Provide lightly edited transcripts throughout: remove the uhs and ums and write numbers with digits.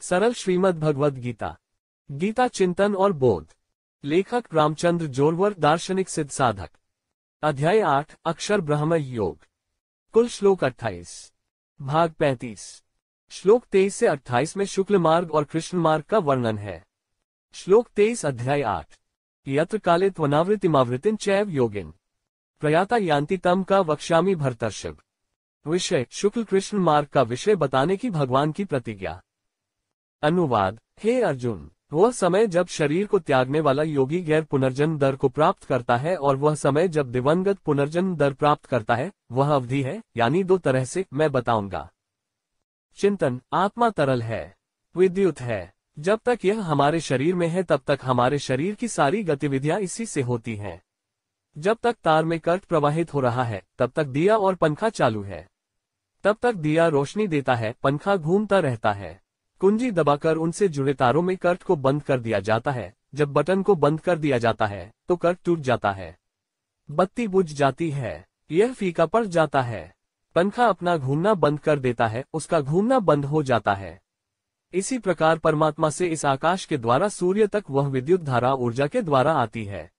सरल श्रीमद् भगवद गीता। गीता चिंतन और बोध। लेखक रामचंद्र जोरवर, दार्शनिक सिद्ध साधक। अध्याय 8, अक्षर ब्रह्म योग। कुल श्लोक 28। भाग 35। श्लोक 23 से 28 में शुक्ल मार्ग और कृष्ण मार्ग का वर्णन है। श्लोक 23 अध्याय 8। यत्र काले त्वनावृत्तिमावृत्तिं चैव योगिन प्रयाता यान्ति तम का वक्ष्यामि भरतर्षभ। विषय शुक्ल कृष्ण मार्ग का विषय बताने की भगवान की प्रतिज्ञा। अनुवाद। हे अर्जुन, वह समय जब शरीर को त्यागने वाला योगी गैर पुनर्जन्म दर को प्राप्त करता है और वह समय जब दिवंगत पुनर्जन्म दर प्राप्त करता है, वह अवधि है, यानी दो तरह से मैं बताऊंगा। चिंतन। आत्मा तरल है, विद्युत है। जब तक यह हमारे शरीर में है तब तक हमारे शरीर की सारी गतिविधियां इसी से होती हैं। जब तक तार में कर्क प्रवाहित हो रहा है तब तक दिया और पंखा चालू है। तब तक दिया रोशनी देता है, पंखा घूमता रहता है। कुंजी दबाकर उनसे जुड़े तारों में कर्क को बंद कर दिया जाता है। जब बटन को बंद कर दिया जाता है तो कर्क टूट जाता है, बत्ती बुझ जाती है, यह फीका पड़ जाता है। पंखा अपना घूमना बंद कर देता है, उसका घूमना बंद हो जाता है। इसी प्रकार परमात्मा से इस आकाश के द्वारा सूर्य तक वह विद्युत धारा ऊर्जा के द्वारा आती है।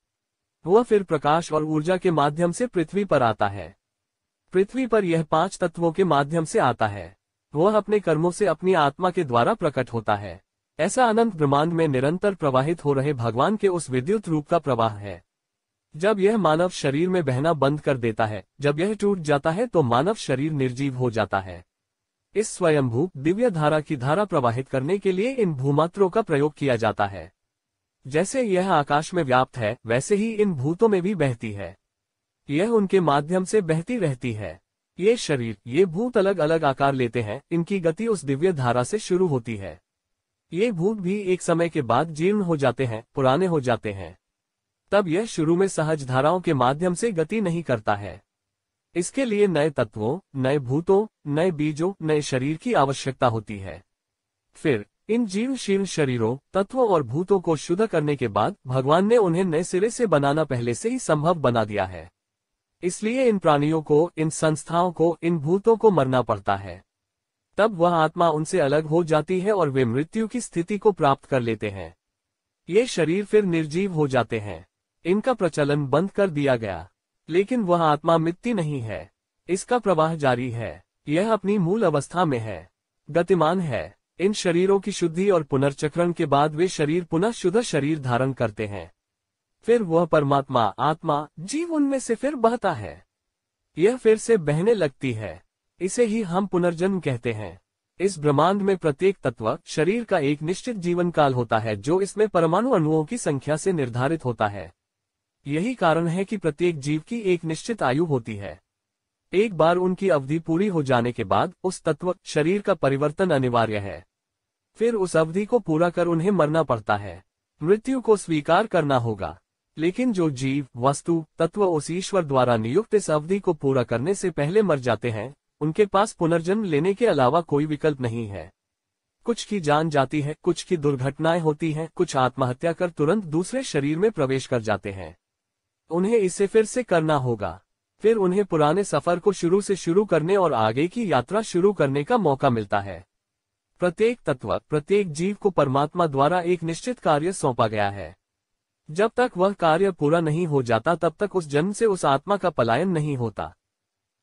वह फिर प्रकाश और ऊर्जा के माध्यम से पृथ्वी पर आता है। पृथ्वी पर यह 5 तत्वों के माध्यम से आता है। वह अपने कर्मों से अपनी आत्मा के द्वारा प्रकट होता है। ऐसा अनंत ब्रह्मांड में निरंतर प्रवाहित हो रहे भगवान के उस विद्युत रूप का प्रवाह है। जब यह मानव शरीर में बहना बंद कर देता है, जब यह टूट जाता है तो मानव शरीर निर्जीव हो जाता है। इस स्वयंभू दिव्य धारा की धारा प्रवाहित करने के लिए इन भूमात्रों का प्रयोग किया जाता है। जैसे यह आकाश में व्याप्त है, वैसे ही इन भूतों में भी बहती है। यह उनके माध्यम से बहती रहती है। ये शरीर, ये भूत अलग अलग आकार लेते हैं, इनकी गति उस दिव्य धारा से शुरू होती है। ये भूत भी एक समय के बाद जीर्ण हो जाते हैं, पुराने हो जाते हैं। तब यह शुरू में सहज धाराओं के माध्यम से गति नहीं करता है। इसके लिए नए तत्वों, नए भूतों, नए बीजों, नए शरीर की आवश्यकता होती है। फिर इन जीवशील शरीरों, तत्वों और भूतों को शुद्ध करने के बाद भगवान ने उन्हें नए सिरे से बनाना पहले से ही संभव बना दिया है। इसलिए इन प्राणियों को, इन संस्थाओं को, इन भूतों को मरना पड़ता है। तब वह आत्मा उनसे अलग हो जाती है और वे मृत्यु की स्थिति को प्राप्त कर लेते हैं। ये शरीर फिर निर्जीव हो जाते हैं। इनका प्रचलन बंद कर दिया गया, लेकिन वह आत्मा मिटती नहीं है। इसका प्रवाह जारी है। यह अपनी मूल अवस्था में है, गतिमान है। इन शरीरों की शुद्धि और पुनर्चक्रण के बाद वे शरीर पुनः शुद्ध शरीर धारण करते हैं। फिर वह परमात्मा, आत्मा, जीव उनमें से फिर बहता है। यह फिर से बहने लगती है। इसे ही हम पुनर्जन्म कहते हैं। इस ब्रह्मांड में प्रत्येक तत्व, शरीर का एक निश्चित जीवन काल होता है जो इसमें परमाणु अणुओं की संख्या से निर्धारित होता है। यही कारण है कि प्रत्येक जीव की एक निश्चित आयु होती है। एक बार उनकी अवधि पूरी हो जाने के बाद उस तत्व, शरीर का परिवर्तन अनिवार्य है। फिर उस अवधि को पूरा कर उन्हें मरना पड़ता है, मृत्यु को स्वीकार करना होगा। लेकिन जो जीव, वस्तु, तत्व उस ईश्वर द्वारा नियुक्त इस अवधि को पूरा करने से पहले मर जाते हैं, उनके पास पुनर्जन्म लेने के अलावा कोई विकल्प नहीं है। कुछ की जान जाती है, कुछ की दुर्घटनाएं होती हैं, कुछ आत्महत्या कर तुरंत दूसरे शरीर में प्रवेश कर जाते हैं। उन्हें इसे फिर से करना होगा। फिर उन्हें पुराने सफर को शुरू से शुरू करने और आगे की यात्रा शुरू करने का मौका मिलता है। प्रत्येक तत्व, प्रत्येक जीव को परमात्मा द्वारा एक निश्चित कार्य सौंपा गया है। जब तक वह कार्य पूरा नहीं हो जाता तब तक उस जन्म से उस आत्मा का पलायन नहीं होता।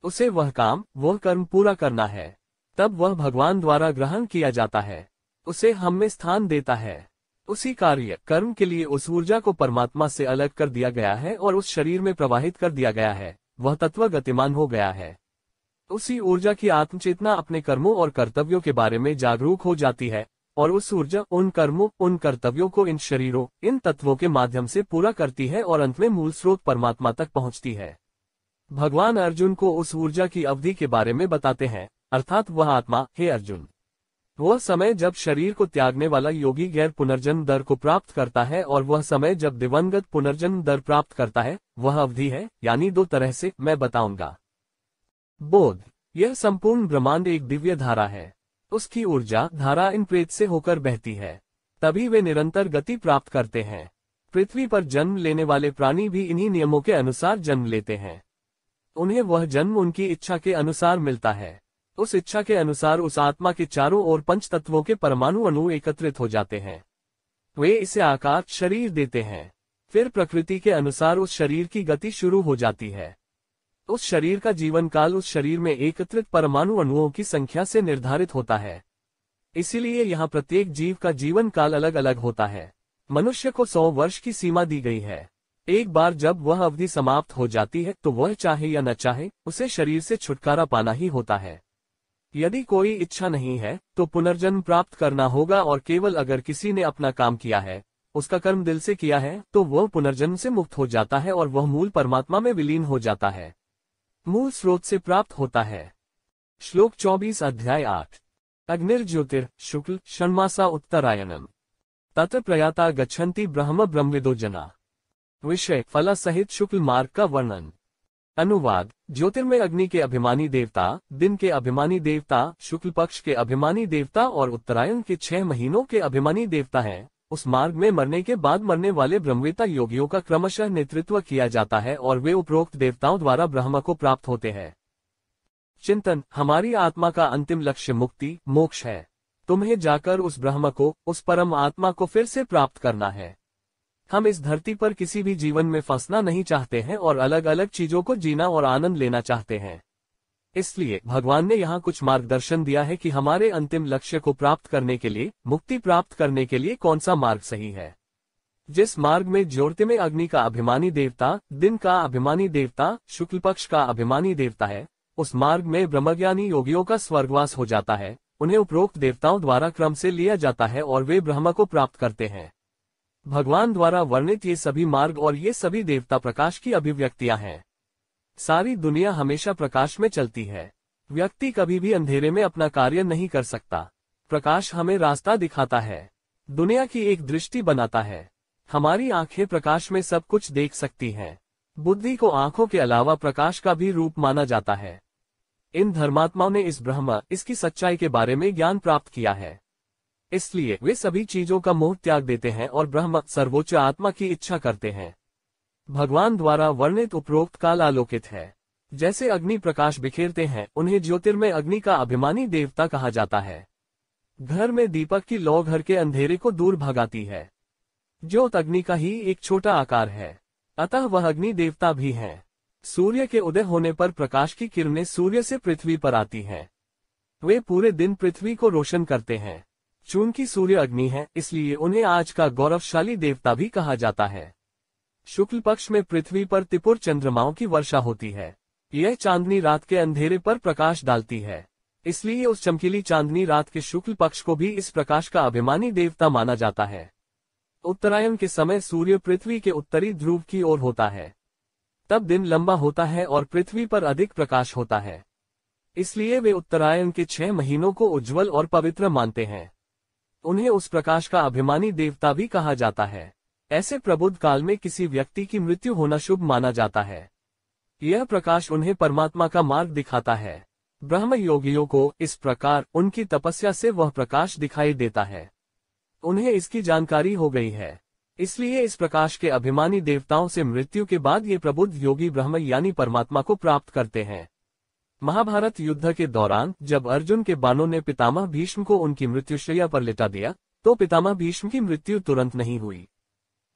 उसे वह काम, वह कर्म पूरा करना है। तब वह भगवान द्वारा ग्रहण किया जाता है, उसे हम में स्थान देता है। उसी कार्य, कर्म के लिए उस ऊर्जा को परमात्मा से अलग कर दिया गया है और उस शरीर में प्रवाहित कर दिया गया है। वह तत्व गतिमान हो गया है। उसी ऊर्जा की आत्मचेतना अपने कर्मों और कर्तव्यों के बारे में जागरूक हो जाती है और उस ऊर्जा उन कर्मों, उन कर्तव्यों को इन शरीरों, इन तत्वों के माध्यम से पूरा करती है और अंत में मूल स्रोत परमात्मा तक पहुंचती है। भगवान अर्जुन को उस ऊर्जा की अवधि के बारे में बताते हैं, अर्थात वह आत्मा, हे अर्जुन, वह समय जब शरीर को त्यागने वाला योगी गैर पुनर्जन्म दर को प्राप्त करता है और वह समय जब दिवंगत पुनर्जन्म दर प्राप्त करता है, वह अवधि है, यानी दो तरह से मैं बताऊंगा। बोध। यह संपूर्ण ब्रह्मांड एक दिव्य धारा है। उसकी ऊर्जा धारा इन प्रेत से होकर बहती है, तभी वे निरंतर गति प्राप्त करते हैं। पृथ्वी पर जन्म लेने वाले प्राणी भी इन्हीं नियमों के अनुसार जन्म लेते हैं। उन्हें वह जन्म उनकी इच्छा के अनुसार मिलता है। उस इच्छा के अनुसार उस आत्मा के चारों ओर पंच तत्वों के परमाणु अणु एकत्रित हो जाते हैं। वे इसे आकार शरीर देते हैं। फिर प्रकृति के अनुसार उस शरीर की गति शुरू हो जाती है। उस शरीर का जीवन काल उस शरीर में एकत्रित परमाणु अणुओं की संख्या से निर्धारित होता है। इसीलिए यहाँ प्रत्येक जीव का जीवन काल अलग अलग होता है। मनुष्य को 100 वर्ष की सीमा दी गई है। एक बार जब वह अवधि समाप्त हो जाती है तो वह चाहे या न चाहे उसे शरीर से छुटकारा पाना ही होता है। यदि कोई इच्छा नहीं है तो पुनर्जन्म प्राप्त करना होगा, और केवल अगर किसी ने अपना काम किया है, उसका कर्म दिल से किया है, तो वह पुनर्जन्म से मुक्त हो जाता है और वह मूल परमात्मा में विलीन हो जाता है, मूल स्रोत से प्राप्त होता है। श्लोक 24 अध्याय 8 अग्निर्ज्योतिर शुक्ल षण्मासा उत्तरायणम तत्र प्रयाता गच्छन्ति ब्रह्म ब्रह्मविदो जना। विषय फला सहित शुक्ल मार्ग का वर्णन। अनुवाद। ज्योतिर्मय अग्नि के अभिमानी देवता, दिन के अभिमानी देवता, शुक्ल पक्ष के अभिमानी देवता और उत्तरायण के 6 महीनों के अभिमानी देवता हैं। उस मार्ग में मरने के बाद मरने वाले ब्रह्मवेत्ता योगियों का क्रमशः नेतृत्व किया जाता है और वे उपरोक्त देवताओं द्वारा ब्रह्म को प्राप्त होते हैं। चिंतन। हमारी आत्मा का अंतिम लक्ष्य मुक्ति मोक्ष है। तुम्हें जाकर उस ब्रह्म को, उस परम आत्मा को फिर से प्राप्त करना है। हम इस धरती पर किसी भी जीवन में फंसना नहीं चाहते हैं और अलग अलग चीजों को जीना और आनंद लेना चाहते हैं। इसलिए भगवान ने यहाँ कुछ मार्गदर्शन दिया है कि हमारे अंतिम लक्ष्य को प्राप्त करने के लिए, मुक्ति प्राप्त करने के लिए कौन सा मार्ग सही है। जिस मार्ग में ज्योतिर्मय अग्नि का अभिमानी देवता, दिन का अभिमानी देवता, शुक्ल पक्ष का अभिमानी देवता है, उस मार्ग में ब्रह्मज्ञानी योगियों का स्वर्गवास हो जाता है। उन्हें उपरोक्त देवताओं द्वारा क्रम से लिया जाता है और वे ब्रह्म को प्राप्त करते हैं। भगवान द्वारा वर्णित ये सभी मार्ग और ये सभी देवता प्रकाश की अभिव्यक्तियां हैं। सारी दुनिया हमेशा प्रकाश में चलती है। व्यक्ति कभी भी अंधेरे में अपना कार्य नहीं कर सकता। प्रकाश हमें रास्ता दिखाता है, दुनिया की एक दृष्टि बनाता है। हमारी आंखें प्रकाश में सब कुछ देख सकती हैं। बुद्धि को आंखों के अलावा प्रकाश का भी रूप माना जाता है। इन धर्मात्माओं ने इस ब्रह्म, इसकी सच्चाई के बारे में ज्ञान प्राप्त किया है। इसलिए वे सभी चीजों का मोह त्याग देते हैं और ब्रह्म, सर्वोच्च आत्मा की इच्छा करते हैं। भगवान द्वारा वर्णित उपरोक्त काल आलोकित है। जैसे अग्नि प्रकाश बिखेरते हैं, उन्हें ज्योतिर्मय अग्नि का अभिमानी देवता कहा जाता है। घर में दीपक की लौ घर के अंधेरे को दूर भगाती है। ज्योत अग्नि का ही एक छोटा आकार है, अतः वह अग्नि देवता भी हैं। सूर्य के उदय होने पर प्रकाश की किरणें सूर्य से पृथ्वी पर आती हैं। वे पूरे दिन पृथ्वी को रोशन करते हैं। चूंकि सूर्य अग्नि है, इसलिए उन्हें आज का गौरवशाली देवता भी कहा जाता है। शुक्ल पक्ष में पृथ्वी पर त्रिपुर चंद्रमाओं की वर्षा होती है। यह चांदनी रात के अंधेरे पर प्रकाश डालती है। इसलिए उस चमकीली चांदनी रात के शुक्ल पक्ष को भी इस प्रकाश का अभिमानी देवता माना जाता है। उत्तरायण के समय सूर्य पृथ्वी के उत्तरी ध्रुव की ओर होता है। तब दिन लंबा होता है और पृथ्वी पर अधिक प्रकाश होता है। इसलिए वे उत्तरायण के 6 महीनों को उज्ज्वल और पवित्र मानते हैं। उन्हें उस प्रकाश का अभिमानी देवता भी कहा जाता है। ऐसे प्रबुद्ध काल में किसी व्यक्ति की मृत्यु होना शुभ माना जाता है। यह प्रकाश उन्हें परमात्मा का मार्ग दिखाता है। ब्रह्म योगियों को इस प्रकार उनकी तपस्या से वह प्रकाश दिखाई देता है। उन्हें इसकी जानकारी हो गई है। इसलिए इस प्रकाश के अभिमानी देवताओं से मृत्यु के बाद ये प्रबुद्ध योगी ब्रह्म यानी परमात्मा को प्राप्त करते हैं। महाभारत युद्ध के दौरान जब अर्जुन के बाणों ने पितामह भीष्म को उनकी मृत्युशैया पर लिटा दिया, तो पितामह भीष्म की मृत्यु तुरंत नहीं हुई।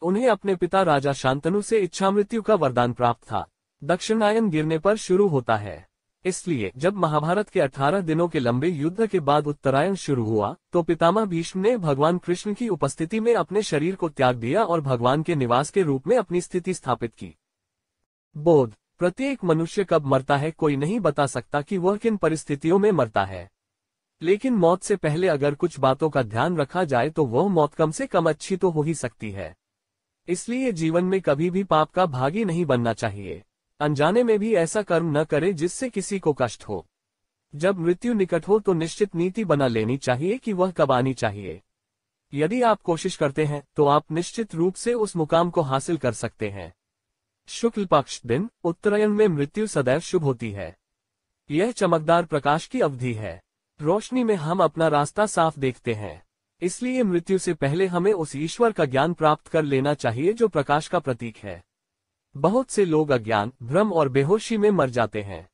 उन्हें अपने पिता राजा शांतनु से इच्छा मृत्यु का वरदान प्राप्त था। दक्षिणायन गिरने पर शुरू होता है। इसलिए जब महाभारत के 18 दिनों के लंबे युद्ध के बाद उत्तरायण शुरू हुआ, तो पितामह भीष्म ने भगवान कृष्ण की उपस्थिति में अपने शरीर को त्याग दिया और भगवान के निवास के रूप में अपनी स्थिति स्थापित की। बोध। प्रत्येक मनुष्य कब मरता है कोई नहीं बता सकता कि वह किन परिस्थितियों में मरता है। लेकिन मौत से पहले अगर कुछ बातों का ध्यान रखा जाए तो वह मौत कम से कम अच्छी तो हो ही सकती है। इसलिए जीवन में कभी भी पाप का भागी नहीं बनना चाहिए। अनजाने में भी ऐसा कर्म न करे जिससे किसी को कष्ट हो। जब मृत्यु निकट हो तो निश्चित नीति बना लेनी चाहिए कि वह कब आनी चाहिए। यदि आप कोशिश करते हैं तो आप निश्चित रूप से उस मुकाम को हासिल कर सकते हैं। शुक्ल पक्ष दिन उत्तरायण में मृत्यु सदैव शुभ होती है। यह चमकदार प्रकाश की अवधि है। रोशनी में हम अपना रास्ता साफ देखते हैं। इसलिए मृत्यु से पहले हमें उस ईश्वर का ज्ञान प्राप्त कर लेना चाहिए जो प्रकाश का प्रतीक है। बहुत से लोग अज्ञान, भ्रम और बेहोशी में मर जाते हैं।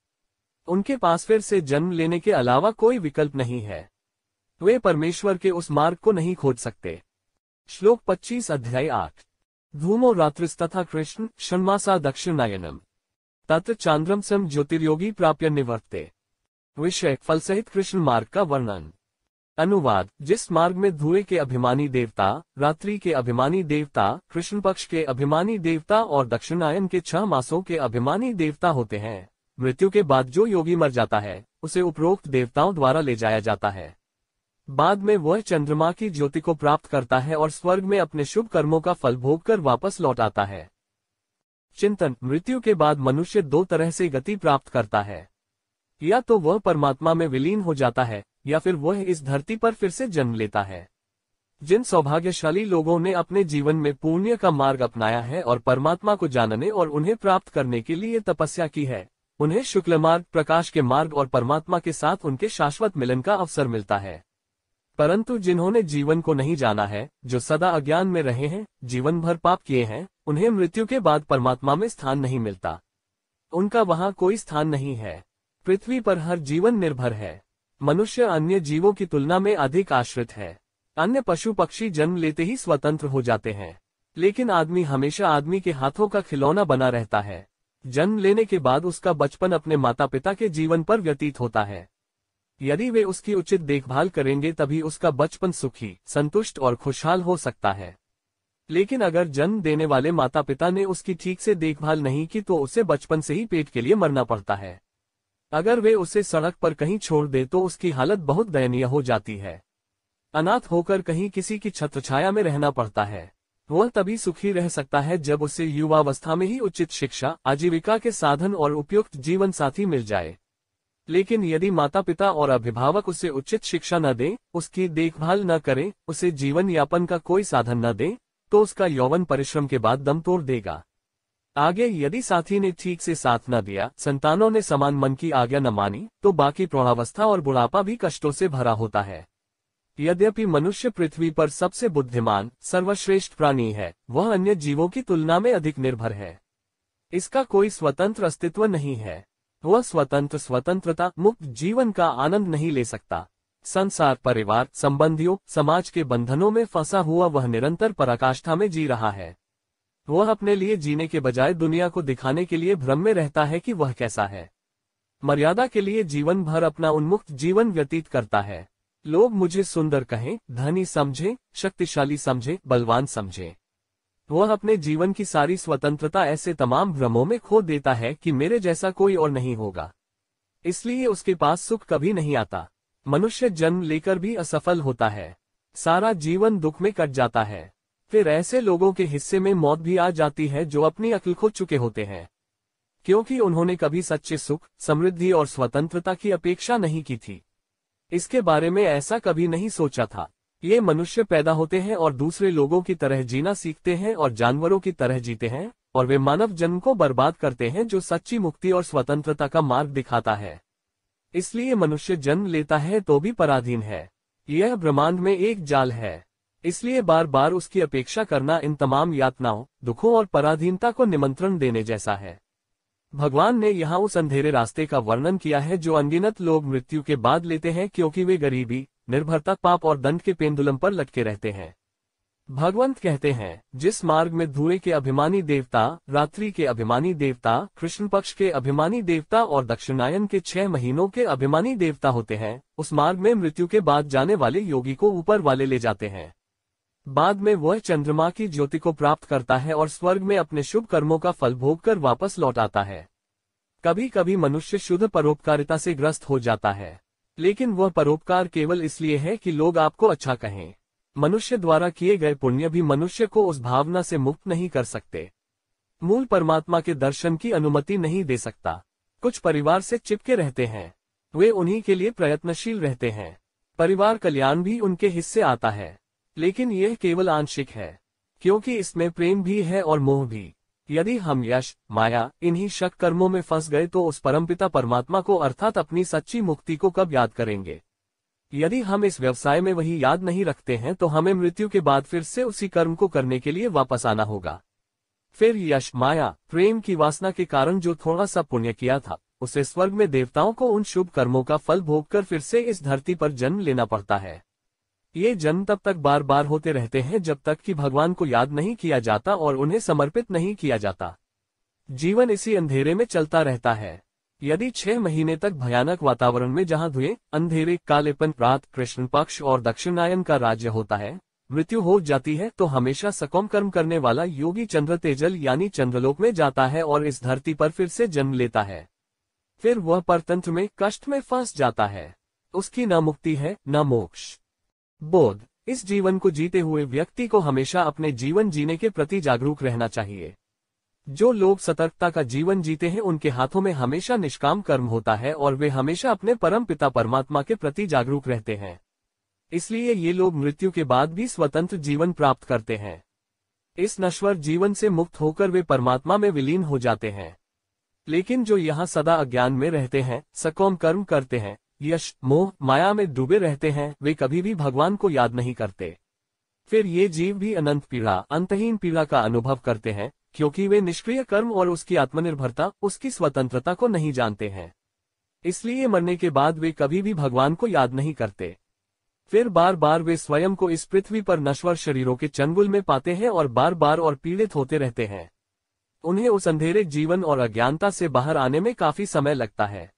उनके पास फिर से जन्म लेने के अलावा कोई विकल्प नहीं है। वे परमेश्वर के उस मार्ग को नहीं खोज सकते। श्लोक 25 अध्याय 8। धूमो रात्रिस्तथा कृष्ण षण्मासा दक्षिणायनम तत्र चांद्रम सम ज्योतिर्योगी प्राप्य निवर्ते। विषय फल सहित कृष्ण मार्ग का वर्णन। अनुवाद। जिस मार्ग में धुएं के अभिमानी देवता, रात्रि के अभिमानी देवता, कृष्ण पक्ष के अभिमानी देवता और दक्षिणायन के 6 मासों के अभिमानी देवता होते हैं, मृत्यु के बाद जो योगी मर जाता है उसे उपरोक्त देवताओं द्वारा ले जाया जाता है। बाद में वह चंद्रमा की ज्योति को प्राप्त करता है और स्वर्ग में अपने शुभ कर्मों का फल भोगकर वापस लौट आता है। चिंतन। मृत्यु के बाद मनुष्य 2 तरह से गति प्राप्त करता है, या तो वह परमात्मा में विलीन हो जाता है या फिर वह इस धरती पर फिर से जन्म लेता है। जिन सौभाग्यशाली लोगों ने अपने जीवन में पुण्य का मार्ग अपनाया है और परमात्मा को जानने और उन्हें प्राप्त करने के लिए तपस्या की है, उन्हें शुक्ल मार्ग, प्रकाश के मार्ग और परमात्मा के साथ उनके शाश्वत मिलन का अवसर मिलता है। परंतु जिन्होंने जीवन को नहीं जाना है, जो सदा अज्ञान में रहे हैं, जीवन भर पाप किए हैं, उन्हें मृत्यु के बाद परमात्मा में स्थान नहीं मिलता। उनका वहां कोई स्थान नहीं है। पृथ्वी पर हर जीवन निर्भर है। मनुष्य अन्य जीवों की तुलना में अधिक आश्रित है। अन्य पशु पक्षी जन्म लेते ही स्वतंत्र हो जाते हैं, लेकिन आदमी हमेशा आदमी के हाथों का खिलौना बना रहता है। जन्म लेने के बाद उसका बचपन अपने माता पिता के जीवन पर व्यतीत होता है। यदि वे उसकी उचित देखभाल करेंगे तभी उसका बचपन सुखी, संतुष्ट और खुशहाल हो सकता है। लेकिन अगर जन्म देने वाले माता पिता ने उसकी ठीक से देखभाल नहीं की तो उसे बचपन से ही पेट के लिए मरना पड़ता है। अगर वे उसे सड़क पर कहीं छोड़ दे तो उसकी हालत बहुत दयनीय हो जाती है। अनाथ होकर कहीं किसी की छत्रछाया में रहना पड़ता है। वह तभी सुखी रह सकता है जब उसे युवावस्था में ही उचित शिक्षा, आजीविका के साधन और उपयुक्त जीवन साथी मिल जाए। लेकिन यदि माता पिता और अभिभावक उसे उचित शिक्षा न दें, उसकी देखभाल न करें, उसे जीवन यापन का कोई साधन न दें, तो उसका यौवन परिश्रम के बाद दम तोड़ देगा। आगे यदि साथी ने ठीक से साथ न दिया, संतानों ने समान मन की आज्ञा न मानी, तो बाकी प्रौढ़ावस्था और बुढ़ापा भी कष्टों से भरा होता है। यद्यपि मनुष्य पृथ्वी पर सबसे बुद्धिमान, सर्वश्रेष्ठ प्राणी है, वह अन्य जीवों की तुलना में अधिक निर्भर है। इसका कोई स्वतंत्र अस्तित्व नहीं है। वह स्वतंत्रता मुक्त जीवन का आनंद नहीं ले सकता। संसार, परिवार, संबंधियों, समाज के बंधनों में फंसा हुआ वह निरंतर पराकाष्ठा में जी रहा है। वह अपने लिए जीने के बजाय दुनिया को दिखाने के लिए भ्रम में रहता है कि वह कैसा है। मर्यादा के लिए जीवन भर अपना उन्मुक्त जीवन व्यतीत करता है। लोग मुझे सुंदर कहें, धनी समझें, शक्तिशाली समझें, बलवान समझें। वह अपने जीवन की सारी स्वतंत्रता ऐसे तमाम भ्रमों में खो देता है कि मेरे जैसा कोई और नहीं होगा, इसलिए उसके पास सुख कभी नहीं आता। मनुष्य जन्म लेकर भी असफल होता है, सारा जीवन दुख में कट जाता है। फिर ऐसे लोगों के हिस्से में मौत भी आ जाती है जो अपनी अक्ल खो चुके होते हैं, क्योंकि उन्होंने कभी सच्चे सुख, समृद्धि और स्वतंत्रता की अपेक्षा नहीं की थी। इसके बारे में ऐसा कभी नहीं सोचा था। ये मनुष्य पैदा होते हैं और दूसरे लोगों की तरह जीना सीखते हैं और जानवरों की तरह जीते हैं, और वे मानव जन्म को बर्बाद करते हैं जो सच्ची मुक्ति और स्वतंत्रता का मार्ग दिखाता है। इसलिए मनुष्य जन्म लेता है तो भी पराधीन है। यह ब्रह्मांड में एक जाल है, इसलिए बार बार उसकी अपेक्षा करना इन तमाम यातनाओं, दुखों और पराधीनता को निमंत्रण देने जैसा है। भगवान ने यहाँ उस अंधेरे रास्ते का वर्णन किया है जो अनगिनत लोग मृत्यु के बाद लेते हैं, क्योंकि वे गरीबी, निर्भरता, पाप और दंड के पेंडुलम पर लटके रहते हैं। भगवंत कहते हैं, जिस मार्ग में धुएं के अभिमानी देवता, रात्रि के अभिमानी देवता, कृष्ण पक्ष के अभिमानी देवता और दक्षिणायन के 6 महीनों के अभिमानी देवता होते हैं, उस मार्ग में मृत्यु के बाद जाने वाले योगी को ऊपर वाले ले जाते हैं। बाद में वह चंद्रमा की ज्योति को प्राप्त करता है और स्वर्ग में अपने शुभ कर्मों का फल भोगकर वापस लौट आता है। कभी कभी मनुष्य शुद्ध परोपकारिता से ग्रस्त हो जाता है, लेकिन वह परोपकार केवल इसलिए है कि लोग आपको अच्छा कहें। मनुष्य द्वारा किए गए पुण्य भी मनुष्य को उस भावना से मुक्त नहीं कर सकते। मूल परमात्मा के दर्शन की अनुमति नहीं दे सकता। कुछ परिवार से चिपके रहते हैं, वे उन्हीं के लिए प्रयत्नशील रहते हैं। परिवार कल्याण भी उनके हिस्से आता है, लेकिन यह केवल आंशिक है, क्योंकि इसमें प्रेम भी है और मोह भी। यदि हम यश, माया, इन्हीं शक कर्मों में फंस गए तो उस परमपिता परमात्मा को अर्थात अपनी सच्ची मुक्ति को कब याद करेंगे। यदि हम इस व्यवसाय में वही याद नहीं रखते हैं तो हमें मृत्यु के बाद फिर से उसी कर्म को करने के लिए वापस आना होगा। फिर यश, माया, प्रेम की वासना के कारण जो थोड़ा सा पुण्य किया था उसे स्वर्ग में देवताओं को उन शुभ कर्मों का फल भोगकर फिर से इस धरती पर जन्म लेना पड़ता है। ये जन्म तब तक बार बार होते रहते हैं जब तक कि भगवान को याद नहीं किया जाता और उन्हें समर्पित नहीं किया जाता। जीवन इसी अंधेरे में चलता रहता है। यदि 6 महीने तक भयानक वातावरण में जहां धुएं, अंधेरे, कालेपन, रात, कृष्ण पक्ष और दक्षिणायन का राज्य होता है, मृत्यु हो जाती है, तो हमेशा सकाम कर्म करने वाला योगी चंद्र तेजल यानी चंद्रलोक में जाता है और इस धरती पर फिर से जन्म लेता है। फिर वह परतंत्र में, कष्ट में फंस जाता है। उसकी न मुक्ति है न मोक्ष। बोध: इस जीवन को जीते हुए व्यक्ति को हमेशा अपने जीवन जीने के प्रति जागरूक रहना चाहिए। जो लोग सतर्कता का जीवन जीते हैं उनके हाथों में हमेशा निष्काम कर्म होता है और वे हमेशा अपने परम पिता परमात्मा के प्रति जागरूक रहते हैं। इसलिए ये लोग मृत्यु के बाद भी स्वतंत्र जीवन प्राप्त करते हैं। इस नश्वर जीवन से मुक्त होकर वे परमात्मा में विलीन हो जाते हैं। लेकिन जो यहाँ सदा अज्ञान में रहते हैं, सकाम कर्म करते हैं, यश, मोह, माया में डूबे रहते हैं, वे कभी भी भगवान को याद नहीं करते। फिर ये जीव भी अनंत पीड़ा, अंतहीन पीड़ा का अनुभव करते हैं, क्योंकि वे निष्क्रिय कर्म और उसकी आत्मनिर्भरता, उसकी स्वतंत्रता को नहीं जानते हैं। इसलिए मरने के बाद वे कभी भी भगवान को याद नहीं करते। फिर बार बार वे स्वयं को इस पृथ्वी पर नश्वर शरीरों के चंगुल में पाते हैं और बार बार और पीड़ित होते रहते हैं। उन्हें उस अंधेरे जीवन और अज्ञानता से बाहर आने में काफी समय लगता है,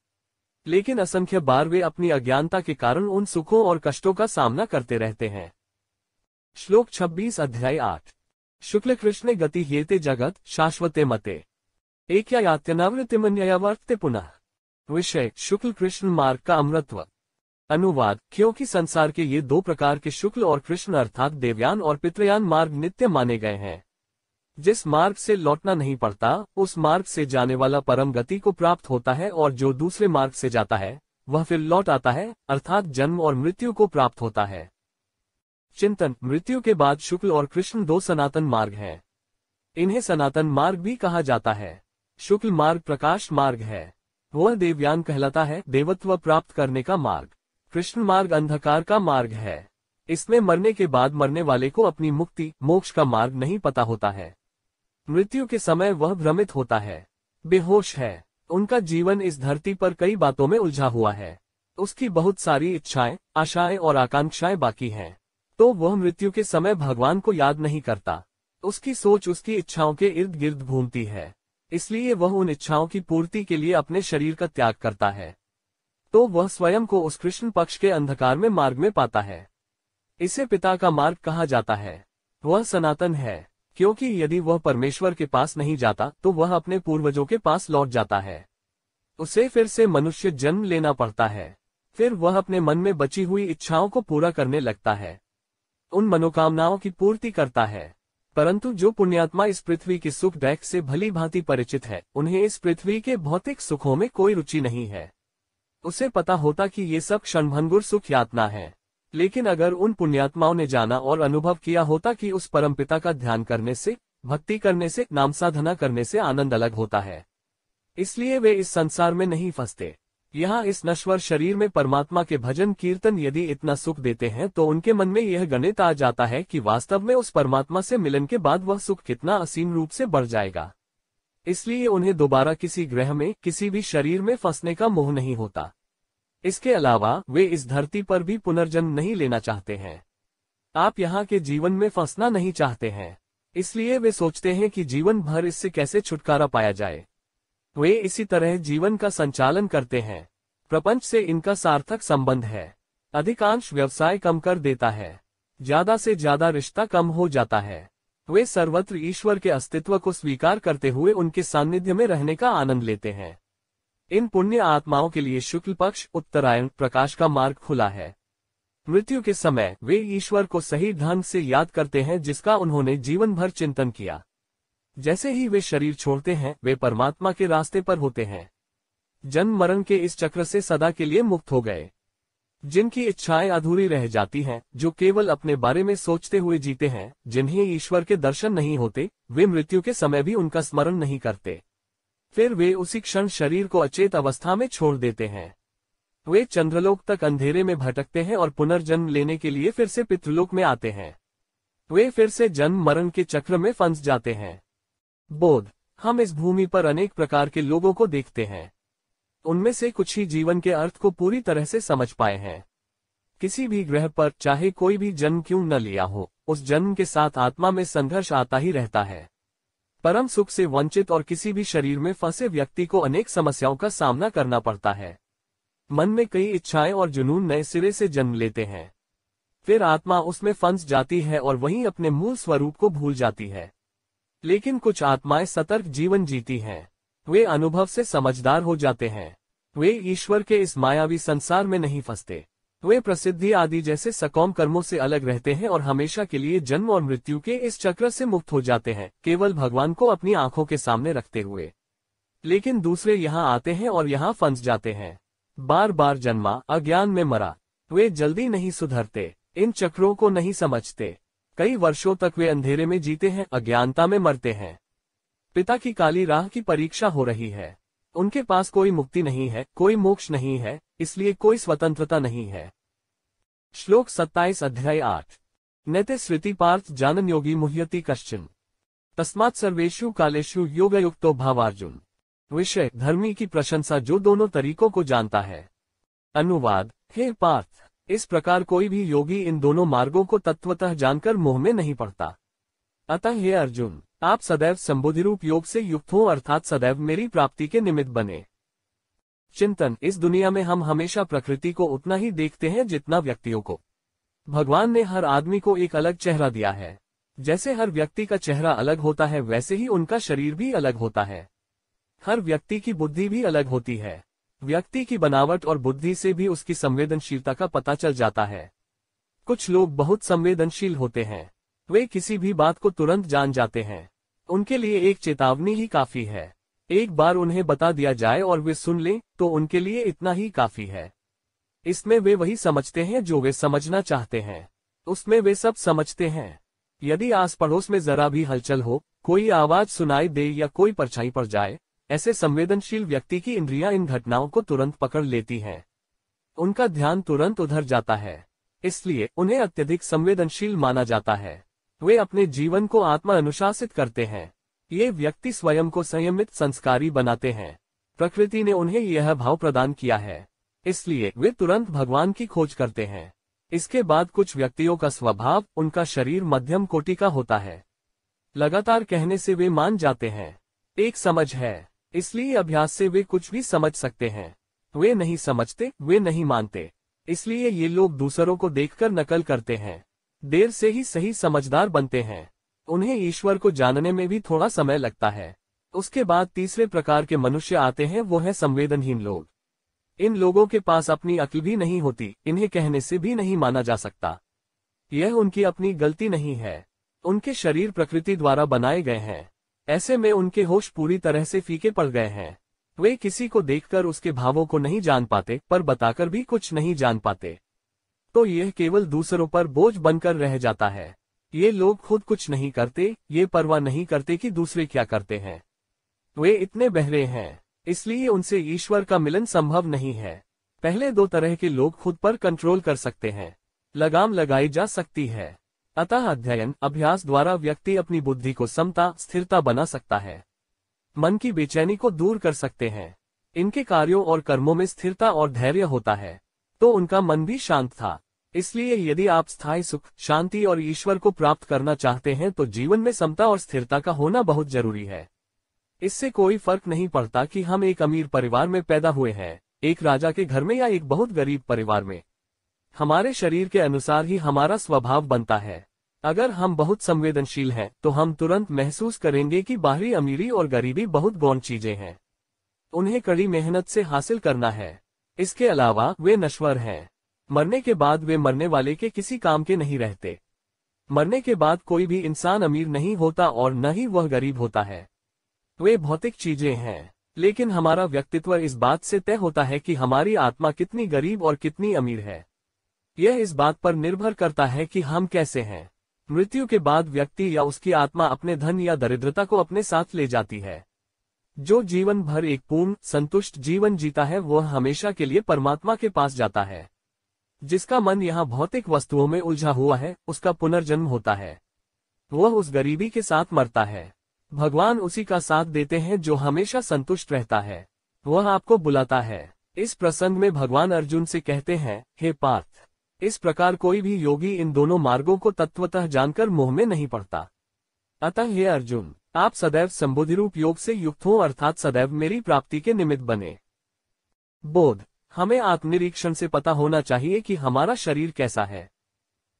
लेकिन असंख्य बार वे अपनी अज्ञानता के कारण उन सुखों और कष्टों का सामना करते रहते हैं। श्लोक 26 अध्याय 8। शुक्ल कृष्ण गति येते जगत शाश्वते मते एकयात्यनावृत्तिमन्ययावर्ते पुनः। विषय: शुक्ल कृष्ण मार्ग का अमृतत्व। अनुवाद: क्योंकि संसार के ये 2 प्रकार के शुक्ल और कृष्ण अर्थात देवयान और पितृयान मार्ग नित्य माने गए हैं। जिस मार्ग से लौटना नहीं पड़ता, उस मार्ग से जाने वाला परम गति को प्राप्त होता है, और जो दूसरे मार्ग से जाता है वह फिर लौट आता है, अर्थात जन्म और मृत्यु को प्राप्त होता है। चिंतन: मृत्यु के बाद शुक्ल और कृष्ण 2 सनातन मार्ग हैं। इन्हें सनातन मार्ग भी कहा जाता है। शुक्ल मार्ग प्रकाश मार्ग है, वह देवयान कहलाता है, देवत्व प्राप्त करने का मार्ग। कृष्ण मार्ग अंधकार का मार्ग है। इसमें मरने के बाद मरने वाले को अपनी मुक्ति, मोक्ष का मार्ग नहीं पता होता है। मृत्यु के समय वह भ्रमित होता है, बेहोश है। उनका जीवन इस धरती पर कई बातों में उलझा हुआ है। उसकी बहुत सारी इच्छाएं, आशाएं और आकांक्षाएं बाकी हैं, तो वह मृत्यु के समय भगवान को याद नहीं करता। उसकी सोच उसकी इच्छाओं के इर्द गिर्द घूमती है, इसलिए वह उन इच्छाओं की पूर्ति के लिए अपने शरीर का त्याग करता है। तो वह स्वयं को उस कृष्ण पक्ष के अंधकार में मार्ग में पाता है। इसे पिता का मार्ग कहा जाता है। वह सनातन है, क्योंकि यदि वह परमेश्वर के पास नहीं जाता तो वह अपने पूर्वजों के पास लौट जाता है। उसे फिर से मनुष्य जन्म लेना पड़ता है। फिर वह अपने मन में बची हुई इच्छाओं को पूरा करने लगता है, उन मनोकामनाओं की पूर्ति करता है। परंतु जो पुण्यात्मा इस पृथ्वी की सुख दैख से भली भांति परिचित है, उन्हें इस पृथ्वी के भौतिक सुखों में कोई रुचि नहीं है। उसे पता होता कि ये सब क्षणभंगुर सुख यातना है। लेकिन अगर उन पुण्यात्माओं ने जाना और अनुभव किया होता कि उस परमपिता का ध्यान करने से, भक्ति करने से, नाम साधना करने से आनंद अलग होता है, इसलिए वे इस संसार में नहीं फंसते। यहाँ इस नश्वर शरीर में परमात्मा के भजन कीर्तन यदि इतना सुख देते हैं तो उनके मन में यह गणित आ जाता है कि वास्तव में उस परमात्मा से मिलन के बाद वह सुख कितना असीम रूप से बढ़ जाएगा। इसलिए उन्हें दोबारा किसी ग्रह में, किसी भी शरीर में फंसने का मोह नहीं होता। इसके अलावा वे इस धरती पर भी पुनर्जन्म नहीं लेना चाहते हैं। आप यहाँ के जीवन में फंसना नहीं चाहते हैं, इसलिए वे सोचते हैं कि जीवन भर इससे कैसे छुटकारा पाया जाए। वे इसी तरह जीवन का संचालन करते हैं। प्रपंच से इनका सार्थक संबंध है। अधिकांश व्यवसाय कम कर देता है, ज्यादा से ज्यादा रिश्ता कम हो जाता है। वे सर्वत्र ईश्वर के अस्तित्व को स्वीकार करते हुए उनके सानिध्य में रहने का आनंद लेते हैं। इन पुण्य आत्माओं के लिए शुक्ल पक्ष, उत्तरायण, प्रकाश का मार्ग खुला है। मृत्यु के समय वे ईश्वर को सही ढंग से याद करते हैं जिसका उन्होंने जीवन भर चिंतन किया। जैसे ही वे शरीर छोड़ते हैं वे परमात्मा के रास्ते पर होते हैं। जन्म मरण के इस चक्र से सदा के लिए मुक्त हो गए। जिनकी इच्छाएं अधूरी रह जाती हैं, जो केवल अपने बारे में सोचते हुए जीते हैं, जिन्हें ईश्वर के दर्शन नहीं होते, वे मृत्यु के समय भी उनका स्मरण नहीं करते। फिर वे उसी क्षण शरीर को अचेत अवस्था में छोड़ देते हैं। वे चंद्रलोक तक अंधेरे में भटकते हैं और पुनर्जन्म लेने के लिए फिर से पितृलोक में आते हैं। वे फिर से जन्म मरण के चक्र में फंस जाते हैं। बोध: हम इस भूमि पर अनेक प्रकार के लोगों को देखते हैं। उनमें से कुछ ही जीवन के अर्थ को पूरी तरह से समझ पाए हैं। किसी भी ग्रह पर चाहे कोई भी जन्म क्यों न लिया हो, उस जन्म के साथ आत्मा में संघर्ष आता ही रहता है। परम सुख से वंचित और किसी भी शरीर में फंसे व्यक्ति को अनेक समस्याओं का सामना करना पड़ता है। मन में कई इच्छाएं और जुनून नए सिरे से जन्म लेते हैं। फिर आत्मा उसमें फंस जाती है और वहीं अपने मूल स्वरूप को भूल जाती है। लेकिन कुछ आत्माएं सतर्क जीवन जीती हैं। वे अनुभव से समझदार हो जाते हैं। वे ईश्वर के इस मायावी संसार में नहीं फंसते। वे प्रसिद्धि आदि जैसे सकाम कर्मों से अलग रहते हैं और हमेशा के लिए जन्म और मृत्यु के इस चक्र से मुक्त हो जाते हैं, केवल भगवान को अपनी आंखों के सामने रखते हुए। लेकिन दूसरे यहाँ आते हैं और यहाँ फंस जाते हैं। बार बार जन्मा, अज्ञान में मरा। वे जल्दी नहीं सुधरते, इन चक्रों को नहीं समझते। कई वर्षों तक वे अंधेरे में जीते हैं, अज्ञानता में मरते हैं। पिता की काली राह की परीक्षा हो रही है। उनके पास कोई मुक्ति नहीं है, कोई मोक्ष नहीं है, इसलिए कोई स्वतंत्रता नहीं है। श्लोक 27 अध्याय 8। नैते श्रुति पार्थ जानन योगी मुह्यति कश्चन तस्मात् सर्वेषु कालेषु योगयुक्तो भावार्जुन। विषय, धर्मी की प्रशंसा जो दोनों तरीकों को जानता है। अनुवाद, हे पार्थ, इस प्रकार कोई भी योगी इन दोनों मार्गों को तत्वतः जानकर मोह में नहीं पड़ता। अतः हे अर्जुन, आप सदैव संबुधिरूप योग से युक्त हो, अर्थात सदैव मेरी प्राप्ति के निमित्त बने। चिंतन, इस दुनिया में हम हमेशा प्रकृति को उतना ही देखते हैं जितना व्यक्तियों को। भगवान ने हर आदमी को एक अलग चेहरा दिया है। जैसे हर व्यक्ति का चेहरा अलग होता है, वैसे ही उनका शरीर भी अलग होता है। हर व्यक्ति की बुद्धि भी अलग होती है। व्यक्ति की बनावट और बुद्धि से भी उसकी संवेदनशीलता का पता चल जाता है। कुछ लोग बहुत संवेदनशील होते हैं। वे किसी भी बात को तुरंत जान जाते हैं। उनके लिए एक चेतावनी ही काफी है। एक बार उन्हें बता दिया जाए और वे सुन लें तो उनके लिए इतना ही काफी है। इसमें वे वही समझते हैं जो वे समझना चाहते हैं। उसमें वे सब समझते हैं। यदि आस पड़ोस में जरा भी हलचल हो, कोई आवाज सुनाई दे या कोई परछाई पड़ जाए, ऐसे संवेदनशील व्यक्ति की इंद्रियां इन घटनाओं को तुरंत पकड़ लेती हैं। उनका ध्यान तुरंत उधर जाता है। इसलिए उन्हें अत्यधिक संवेदनशील माना जाता है। वे अपने जीवन को आत्मा अनुशासित करते हैं। ये व्यक्ति स्वयं को संयमित संस्कारी बनाते हैं। प्रकृति ने उन्हें यह भाव प्रदान किया है, इसलिए वे तुरंत भगवान की खोज करते हैं। इसके बाद कुछ व्यक्तियों का स्वभाव, उनका शरीर मध्यम कोटि का होता है। लगातार कहने से वे मान जाते हैं। एक समझ है, इसलिए अभ्यास से वे कुछ भी समझ सकते हैं। वे नहीं समझते, वे नहीं मानते, इसलिए ये लोग दूसरों को देखकर नकल करते हैं। देर से ही सही समझदार बनते हैं। उन्हें ईश्वर को जानने में भी थोड़ा समय लगता है। उसके बाद तीसरे प्रकार के मनुष्य आते हैं, वो है संवेदनहीन लोग। इन लोगों के पास अपनी अक्ल भी नहीं होती, इन्हें कहने से भी नहीं माना जा सकता। यह उनकी अपनी गलती नहीं है। उनके शरीर प्रकृति द्वारा बनाए गए हैं। ऐसे में उनके होश पूरी तरह से फीके पड़ गए हैं। वे किसी को देखकर उसके भावों को नहीं जान पाते, पर बताकर भी कुछ नहीं जान पाते। तो यह केवल दूसरों पर बोझ बनकर रह जाता है। ये लोग खुद कुछ नहीं करते, ये परवाह नहीं करते कि दूसरे क्या करते हैं। वे इतने बहरे हैं, इसलिए उनसे ईश्वर का मिलन संभव नहीं है। पहले दो तरह के लोग खुद पर कंट्रोल कर सकते हैं, लगाम लगाई जा सकती है। अतः अध्ययन, अभ्यास द्वारा व्यक्ति अपनी बुद्धि को समता, स्थिरता बना सकता है। मन की बेचैनी को दूर कर सकते हैं। इनके कार्यों और कर्मों में स्थिरता और धैर्य होता है, तो उनका मन भी शांत था। इसलिए यदि आप स्थायी सुख, शांति और ईश्वर को प्राप्त करना चाहते हैं तो जीवन में समता और स्थिरता का होना बहुत जरूरी है। इससे कोई फर्क नहीं पड़ता कि हम एक अमीर परिवार में पैदा हुए हैं, एक राजा के घर में या एक बहुत गरीब परिवार में। हमारे शरीर के अनुसार ही हमारा स्वभाव बनता है। अगर हम बहुत संवेदनशील हैं तो हम तुरंत महसूस करेंगे कि बाहरी अमीरी और गरीबी बहुत गौण चीजें हैं। उन्हें कड़ी मेहनत से हासिल करना है। इसके अलावा वे नश्वर हैं। मरने के बाद वे मरने वाले के किसी काम के नहीं रहते। मरने के बाद कोई भी इंसान अमीर नहीं होता और न ही वह गरीब होता है। वे भौतिक चीजें हैं, लेकिन हमारा व्यक्तित्व इस बात से तय होता है कि हमारी आत्मा कितनी गरीब और कितनी अमीर है। यह इस बात पर निर्भर करता है कि हम कैसे हैं। मृत्यु के बाद व्यक्ति या उसकी आत्मा अपने धन या दरिद्रता को अपने साथ ले जाती है। जो जीवन भर एक पूर्ण, संतुष्ट जीवन जीता है वह हमेशा के लिए परमात्मा के पास जाता है। जिसका मन यहाँ भौतिक वस्तुओं में उलझा हुआ है, उसका पुनर्जन्म होता है। वह उस गरीबी के साथ मरता है। भगवान उसी का साथ देते हैं जो हमेशा संतुष्ट रहता है। वह आपको बुलाता है। इस प्रसंग में भगवान अर्जुन से कहते हैं, हे पार्थ, इस प्रकार कोई भी योगी इन दोनों मार्गों को तत्वतः जानकर मोह में नहीं पड़ता। अतः हे अर्जुन, आप सदैव संबुद्धिरूप योग से युक्त हो, अर्थात सदैव मेरी प्राप्ति के निमित्त बने। बोध। हमें आत्मनिरीक्षण से पता होना चाहिए कि हमारा शरीर कैसा है।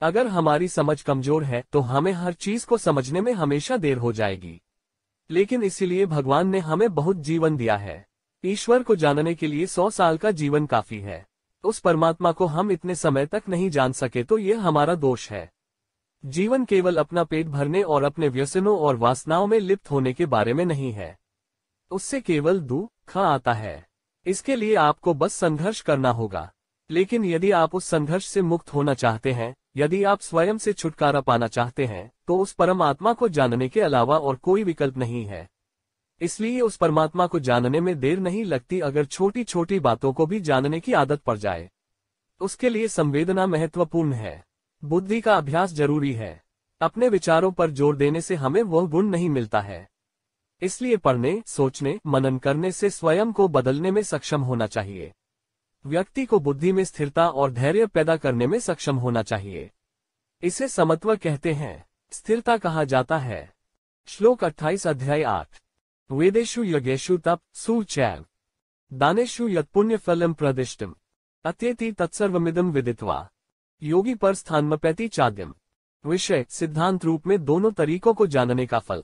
अगर हमारी समझ कमजोर है तो हमें हर चीज को समझने में हमेशा देर हो जाएगी। लेकिन इसीलिए भगवान ने हमें बहुत जीवन दिया है। ईश्वर को जानने के लिए 100 साल का जीवन काफी है। उस परमात्मा को हम इतने समय तक नहीं जान सके तो यह हमारा दोष है। जीवन केवल अपना पेट भरने और अपने व्यसनों और वासनाओं में लिप्त होने के बारे में नहीं है। उससे केवल दुख आता है। इसके लिए आपको बस संघर्ष करना होगा। लेकिन यदि आप उस संघर्ष से मुक्त होना चाहते हैं, यदि आप स्वयं से छुटकारा पाना चाहते हैं, तो उस परमात्मा को जानने के अलावा और कोई विकल्प नहीं है। इसलिए उस परमात्मा को जानने में देर नहीं लगती अगर छोटी छोटी बातों को भी जानने की आदत पड़ जाए। उसके लिए संवेदना महत्वपूर्ण है। बुद्धि का अभ्यास जरूरी है। अपने विचारों पर जोर देने से हमें वह गुण नहीं मिलता है। इसलिए पढ़ने, सोचने, मनन करने से स्वयं को बदलने में सक्षम होना चाहिए। व्यक्ति को बुद्धि में स्थिरता और धैर्य पैदा करने में सक्षम होना चाहिए। इसे समत्व कहते हैं। स्थिरता कहा जाता है। श्लोक 28 अध्याय 8। वेदेषु यज्ञेषु तप सुचैव दानेषु यत्पुण्य फलम प्रदिष्टम अत्येति तत्सर्वमिदं विदित्वा योगी पर स्थानमपैति चाद्यम। विषय सिद्धांत रूप में दोनों तरीकों को जानने का फल।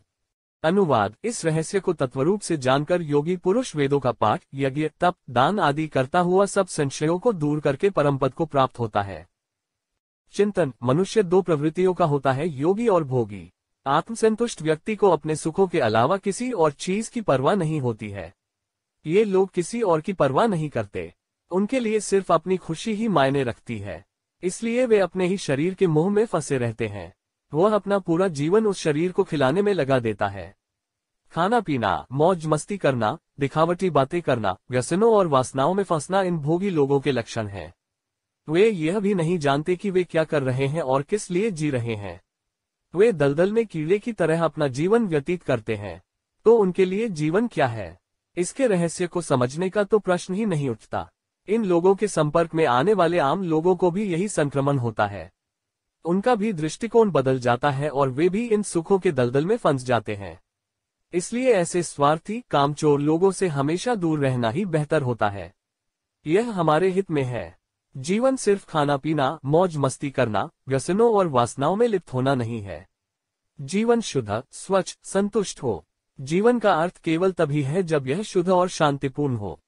अनुवाद। इस रहस्य को तत्वरूप से जानकर योगी पुरुष वेदों का पाठ, यज्ञ, तप, दान आदि करता हुआ सब संशयों को दूर करके परमपद को प्राप्त होता है। चिंतन। मनुष्य दो प्रवृत्तियों का होता है, योगी और भोगी। आत्मसंतुष्ट व्यक्ति को अपने सुखों के अलावा किसी और चीज की परवाह नहीं होती है। ये लोग किसी और की परवाह नहीं करते। उनके लिए सिर्फ अपनी खुशी ही मायने रखती है। इसलिए वे अपने ही शरीर के मोह में फंसे रहते हैं। वह अपना पूरा जीवन उस शरीर को खिलाने में लगा देता है। खाना पीना, मौज मस्ती करना, दिखावटी बातें करना, व्यसनों और वासनाओं में फंसना इन भोगी लोगों के लक्षण हैं। वे यह भी नहीं जानते कि वे क्या कर रहे हैं और किस लिए जी रहे हैं। वे दलदल में कीड़े की तरह अपना जीवन व्यतीत करते हैं। तो उनके लिए जीवन क्या है, इसके रहस्य को समझने का तो प्रश्न ही नहीं उठता। इन लोगों के संपर्क में आने वाले आम लोगों को भी यही संक्रमण होता है। उनका भी दृष्टिकोण बदल जाता है और वे भी इन सुखों के दलदल में फंस जाते हैं। इसलिए ऐसे स्वार्थी, कामचोर लोगों से हमेशा दूर रहना ही बेहतर होता है। यह हमारे हित में है। जीवन सिर्फ खाना पीना, मौज मस्ती करना, व्यसनों और वासनाओं में लिप्त होना नहीं है। जीवन शुद्ध, स्वच्छ, संतुष्ट हो। जीवन का अर्थ केवल तभी है जब यह शुद्ध और शांतिपूर्ण हो।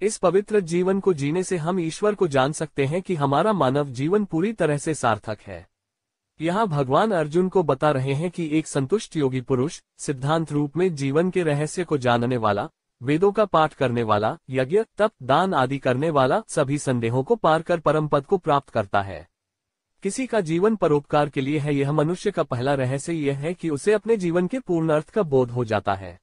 इस पवित्र जीवन को जीने से हम ईश्वर को जान सकते हैं कि हमारा मानव जीवन पूरी तरह से सार्थक है। यहाँ भगवान अर्जुन को बता रहे हैं कि एक संतुष्ट योगी पुरुष सिद्धांत रूप में जीवन के रहस्य को जानने वाला, वेदों का पाठ करने वाला, यज्ञ, तप, दान आदि करने वाला सभी संदेहों को पार कर परम पद को प्राप्त करता है। किसी का जीवन परोपकार के लिए है, यह मनुष्य का पहला रहस्य यह है कि उसे अपने जीवन के पूर्ण अर्थ का बोध हो जाता है।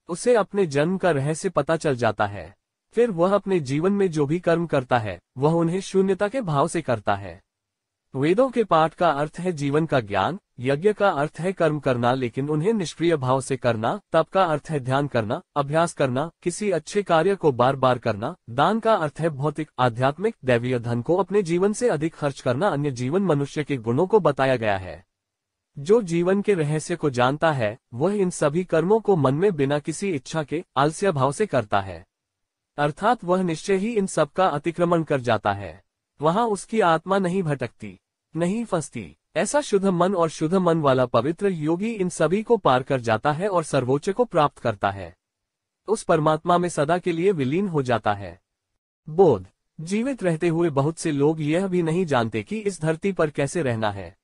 उसे अपने जन्म का रहस्य पता चल जाता है। फिर वह अपने जीवन में जो भी कर्म करता है वह उन्हें शून्यता के भाव से करता है। वेदों के पाठ का अर्थ है जीवन का ज्ञान, यज्ञ का अर्थ है कर्म करना लेकिन उन्हें निष्क्रिय भाव से करना, तप का अर्थ है ध्यान करना, अभ्यास करना, किसी अच्छे कार्य को बार बार करना, दान का अर्थ है भौतिक, आध्यात्मिक, दैवीय धन को अपने जीवन से अधिक खर्च करना। अन्य जीवन मनुष्य के गुणों को बताया गया है। जो जीवन के रहस्य को जानता है वह इन सभी कर्मों को मन में बिना किसी इच्छा के आलस्य भाव से करता है, अर्थात वह निश्चय ही इन सब का अतिक्रमण कर जाता है। वहां उसकी आत्मा नहीं भटकती, नहीं फंसती। ऐसा शुद्ध मन और शुद्ध मन वाला पवित्र योगी इन सभी को पार कर जाता है और सर्वोच्च को प्राप्त करता है। उस परमात्मा में सदा के लिए विलीन हो जाता है। बोध। जीवित रहते हुए बहुत से लोग यह भी नहीं जानते कि इस धरती पर कैसे रहना है।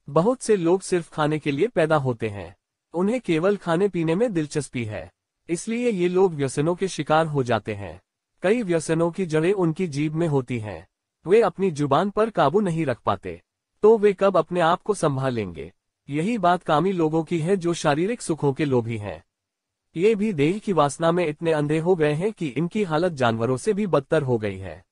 बहुत से लोग सिर्फ खाने के लिए पैदा होते हैं। उन्हें केवल खाने पीने में दिलचस्पी है। इसलिए ये लोग व्यसनों के शिकार हो जाते हैं। कई व्यसनों की जड़ें उनकी जीभ में होती हैं। वे अपनी जुबान पर काबू नहीं रख पाते, तो वे कब अपने आप को संभालेंगे। यही बात कामी लोगों की है जो शारीरिक सुखों के लोभी हैं। ये भी देह की वासना में इतने अंधे हो गए हैं कि इनकी हालत जानवरों से भी बदतर हो गई है।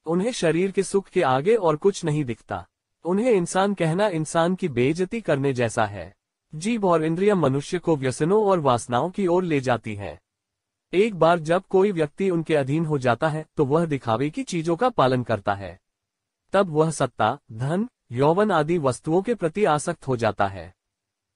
उन्हें शरीर के सुख के आगे और कुछ नहीं दिखता। उन्हें इंसान कहना इंसान की बेइज्जती करने जैसा है। जीभ और इंद्रियां मनुष्य को व्यसनों और वासनाओं की ओर ले जाती हैं। एक बार जब कोई व्यक्ति उनके अधीन हो जाता है तो वह दिखावे की चीजों का पालन करता है। तब वह सत्ता, धन, यौवन आदि वस्तुओं के प्रति आसक्त हो जाता है।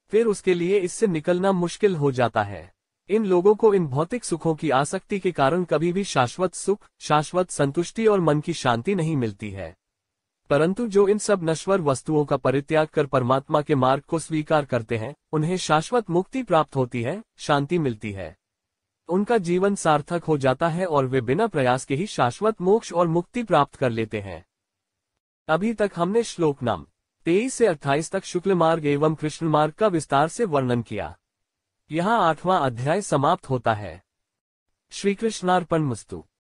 फिर उसके लिए इससे निकलना मुश्किल हो जाता है। इन लोगों को इन भौतिक सुखों की आसक्ति के कारण कभी भी शाश्वत सुख, शाश्वत संतुष्टि और मन की शांति नहीं मिलती है। परंतु जो इन सब नश्वर वस्तुओं का परित्याग कर परमात्मा के मार्ग को स्वीकार करते हैं, उन्हें शाश्वत मुक्ति प्राप्त होती है, शांति मिलती है। उनका जीवन सार्थक हो जाता है और वे बिना प्रयास के ही शाश्वत मोक्ष और मुक्ति प्राप्त कर लेते हैं। अभी तक हमने श्लोक नंबर 23 से 28 तक शुक्ल मार्ग एवं कृष्ण मार्ग का विस्तार से वर्णन किया। यहाँ 8वां अध्याय समाप्त होता है। श्री कृष्णार्पणमस्तु।